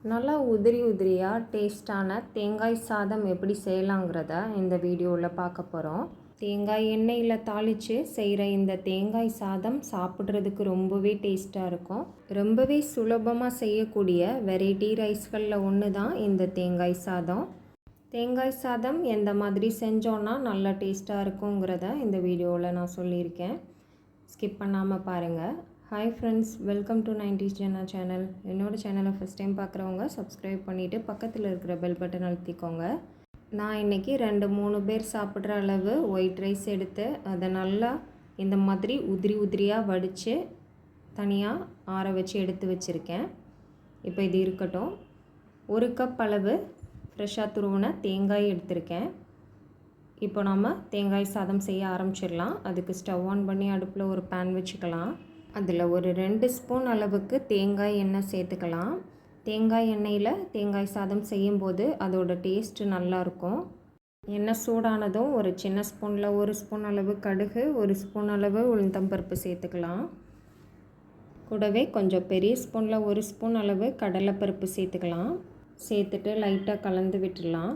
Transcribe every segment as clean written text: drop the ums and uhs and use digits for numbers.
நல்லா உதிரி உதிரியாக டேஸ்டான தேங்காய் சாதம் எப்படி செய்யலாங்கிறத இந்த வீடியோவில் பார்க்க போகிறோம். தேங்காய் எண்ணெயில் தாளித்து செய்கிற இந்த தேங்காய் சாதம் சாப்பிட்றதுக்கு ரொம்பவே டேஸ்ட்டாக இருக்கும். ரொம்பவே சுலபமாக செய்யக்கூடிய வெரைட்டி ரைஸ்களில் ஒன்று தான் இந்த தேங்காய் சாதம். தேங்காய் சாதம் எந்த மாதிரி செஞ்சோன்னா நல்லா டேஸ்ட்டாக இருக்குங்கிறத இந்த வீடியோவில் நான் சொல்லியிருக்கேன். ஸ்கிப் பண்ணாமல் பாருங்கள். Hi friends, welcome to 90s ஜென்னா சேனல். என்னோடய சேனலை ஃபஸ்ட் டைம் பார்க்குறவங்க சப்ஸ்கிரைப் பண்ணிவிட்டு பக்கத்தில் இருக்கிற பெல் பட்டன் அழுத்திக்கோங்க. நான் இன்றைக்கி 2-3 பேர் சாப்பிட்ற அளவு ஒயிட் ரைஸ் எடுத்து அதை நல்லா இந்த மாதிரி உதிரி உதிரியாக வடித்து தனியாக ஆற வச்சு எடுத்து வச்சுருக்கேன். இப்போ இது இருக்கட்டும். 1 கப் அளவு ஃப்ரெஷ்ஷாக துருவின தேங்காய் எடுத்திருக்கேன். இப்போ நம்ம தேங்காய் சாதம் செய்ய ஆரம்பிச்சிடலாம். அதுக்கு ஸ்டவ் ஆன் பண்ணி அடுப்பில் ஒரு பேன் வச்சுக்கலாம். அதில் ஒரு 2 ஸ்பூன் அளவுக்கு தேங்காய் எண்ணெய் சேர்த்துக்கலாம். தேங்காய் எண்ணெயில் தேங்காய் சாதம் செய்யும்போது அதோட டேஸ்ட்டு நல்லாயிருக்கும். எண்ணெய் சூடானதும் ஒரு சின்ன ஸ்பூனில் 1 ஸ்பூன் அளவு கடுகு, 1 ஸ்பூன் அளவு உளுந்தம்பருப்பு சேர்த்துக்கலாம். கூடவே கொஞ்சம் பெரிய ஸ்பூனில் 1 ஸ்பூன் அளவு கடலைப்பருப்பு சேர்த்துக்கலாம். சேர்த்துட்டு லைட்டாக கலந்து விட்டுடலாம்.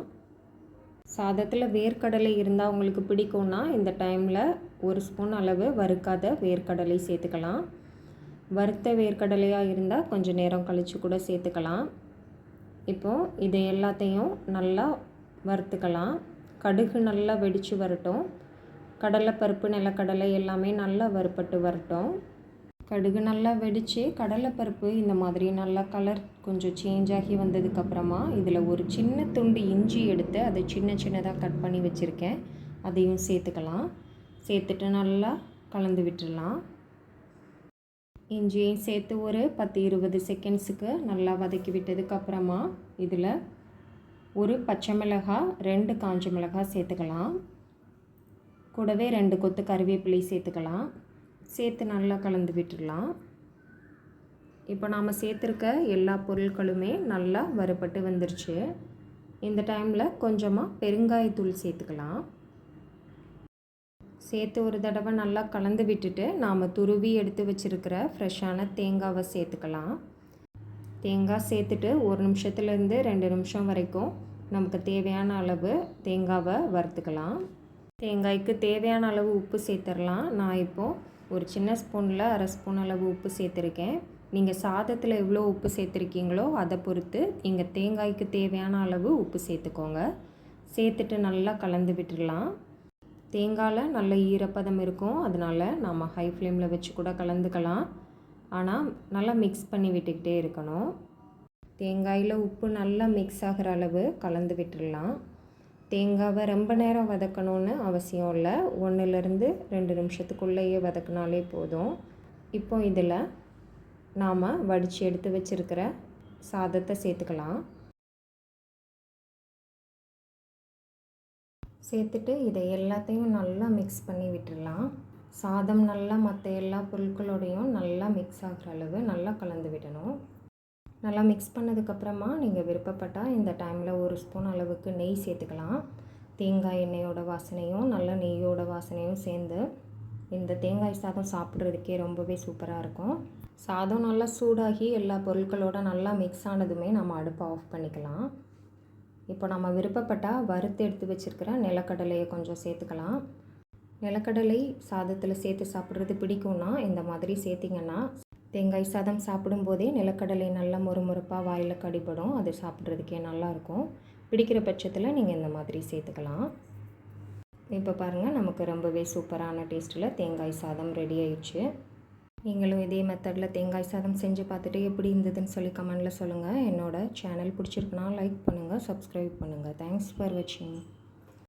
சாதத்தில் வேர்க்கடலை இருந்தால் உங்களுக்கு பிடிக்கும்னா இந்த டைமில் 1 ஸ்பூன் அளவு வறுக்காத வேர்க்கடலை சேர்த்துக்கலாம். வறுத்த வேர்க்கடலையாக இருந்தால் கொஞ்சம் நேரம் கழித்து கூட சேர்த்துக்கலாம். இப்போது இதை எல்லாத்தையும் நல்லா வறுத்துக்கலாம். கடுகு நல்லா வெடித்து வரட்டும். கடலைப்பருப்பு, நிலக்கடலை எல்லாமே நல்லா வறுப்பட்டு வரட்டும். கடுகு நல்லா வெடித்து கடலைப்பருப்பு இந்த மாதிரி நல்லா கலர் கொஞ்சம் சேஞ்ச் ஆகி வந்ததுக்கப்புறமா இதில் ஒரு சின்ன துண்டு இஞ்சி எடுத்து அதை சின்ன சின்னதாக கட் பண்ணி வச்சுருக்கேன். அதையும் சேர்த்துக்கலாம். சேர்த்துட்டு நல்லா கலந்து விட்டுடலாம். இஞ்சியையும் சேர்த்து ஒரு 10-20 செகண்ட்ஸுக்கு நல்லா வதக்கி விட்டதுக்கப்புறமா இதில் ஒரு பச்சை மிளகாய், 2 காஞ்ச மிளகாய் சேர்த்துக்கலாம். கூடவே 2 கொத்து கருவேப்பிலை சேர்த்துக்கலாம். சேர்த்து நல்லா கலந்து விட்டுடலாம். இப்போ நாம் சேர்த்துருக்க எல்லா பொருட்களுமே நல்லா வறுபட்டு வந்துருச்சு. இந்த டைமில் கொஞ்சமாக பெருங்காயத்தூள் சேர்த்துக்கலாம். சேர்த்து ஒரு தடவை நல்லா கலந்து விட்டுட்டு நாம் துருவி எடுத்து வச்சுருக்கிற ஃப்ரெஷ்ஷான தேங்காவை சேர்த்துக்கலாம். தேங்காய் சேர்த்துட்டு 1 நிமிஷத்துலேருந்து 2 நிமிஷம் வரைக்கும் நமக்கு தேவையான அளவு தேங்காவை வறுத்துக்கலாம். தேங்காய்க்கு தேவையான அளவு உப்பு சேர்த்துடலாம். நான் இப்போது ஒரு சின்ன ஸ்பூனில் 1/2 ஸ்பூன் அளவு உப்பு சேர்த்துருக்கேன். நீங்கள் சாதத்தில் எவ்வளோ உப்பு சேர்த்துருக்கீங்களோ அதை பொறுத்து இங்கே தேங்காய்க்கு தேவையான அளவு உப்பு சேர்த்துக்கோங்க. சேர்த்துட்டு நல்லா கலந்து விட்டுடலாம். தேங்காயில் நல்ல ஈரப்பதம் இருக்கும், அதனால் நாம் ஹை ஃப்ளேமில் வச்சு கூட கலந்துக்கலாம். ஆனால் நல்லா மிக்ஸ் பண்ணி விட்டுக்கிட்டே இருக்கணும். தேங்காயில் உப்பு நல்லா மிக்ஸ் ஆகிற அளவு கலந்து விட்டுடலாம். தேங்காவை ரொம்ப நேரம் வதக்கணும்னு அவசியம் இல்லை. 1-2 நிமிஷத்துக்குள்ளேயே வதக்கினாலே போதும். இப்போ இதில் நாம் வடித்து எடுத்து வச்சுருக்கிற சாதத்தை சேர்த்துக்கலாம். சேர்த்துட்டு இதை எல்லாத்தையும் நல்லா மிக்ஸ் பண்ணி விட்டுடலாம். சாதம் நல்லா மற்ற எல்லா பொருட்களோடையும் நல்லா மிக்ஸ் ஆகிற அளவு நல்லா கலந்து விடணும். நல்லா மிக்ஸ் பண்ணதுக்கப்புறமா நீங்கள் விருப்பப்பட்டால் இந்த டைமில் 1 ஸ்பூன் அளவுக்கு நெய் சேர்த்துக்கலாம். தேங்காய் எண்ணெயோட வாசனையும் நல்ல நெய்யோட வாசனையும் சேர்ந்து இந்த தேங்காய் சாதம் சாப்பிட்றதுக்கே ரொம்பவே சூப்பராக இருக்கும். சாதம் நல்லா சூடாகி எல்லா பொருட்களோட நல்லா மிக்ஸ் ஆனதுமே நம்ம அடுப்பை ஆஃப் பண்ணிக்கலாம். இப்போ நம்ம விருப்பப்பட்டால் வறுத்து எடுத்து வச்சுருக்கிற நிலக்கடலையை கொஞ்சம் சேர்த்துக்கலாம். நிலக்கடலை சாதத்தில் சேர்த்து சாப்பிட்றது பிடிக்கும்னா இந்த மாதிரி சேர்த்திங்கன்னா தேங்காய் சாதம் சாப்பிடும்போதே நிலக்கடலை நல்லா மொறுமொறுப்பாக வாயில் கடிபடும். அது சாப்பிட்றதுக்கே நல்லாயிருக்கும். பிடிக்கிற பட்சத்தில் நீங்கள் இந்த மாதிரி சேர்த்துக்கலாம். இப்போ பாருங்கள், நமக்கு ரொம்பவே சூப்பரான டேஸ்ட்டில் தேங்காய் சாதம் ரெடி ஆயிடுச்சு. நீங்களும் இதே மெத்தடில் தேங்காய் சாதம் செஞ்சு பார்த்துட்டு எப்படி இருந்ததுன்னு சொல்லி கமெண்டில் சொல்லுங்கள். என்னோடய சேனல் பிடிச்சிருக்குன்னா லைக் பண்ணுங்கள், சப்ஸ்கிரைப் பண்ணுங்கள். தேங்க்ஸ் ஃபார் வாட்சிங்.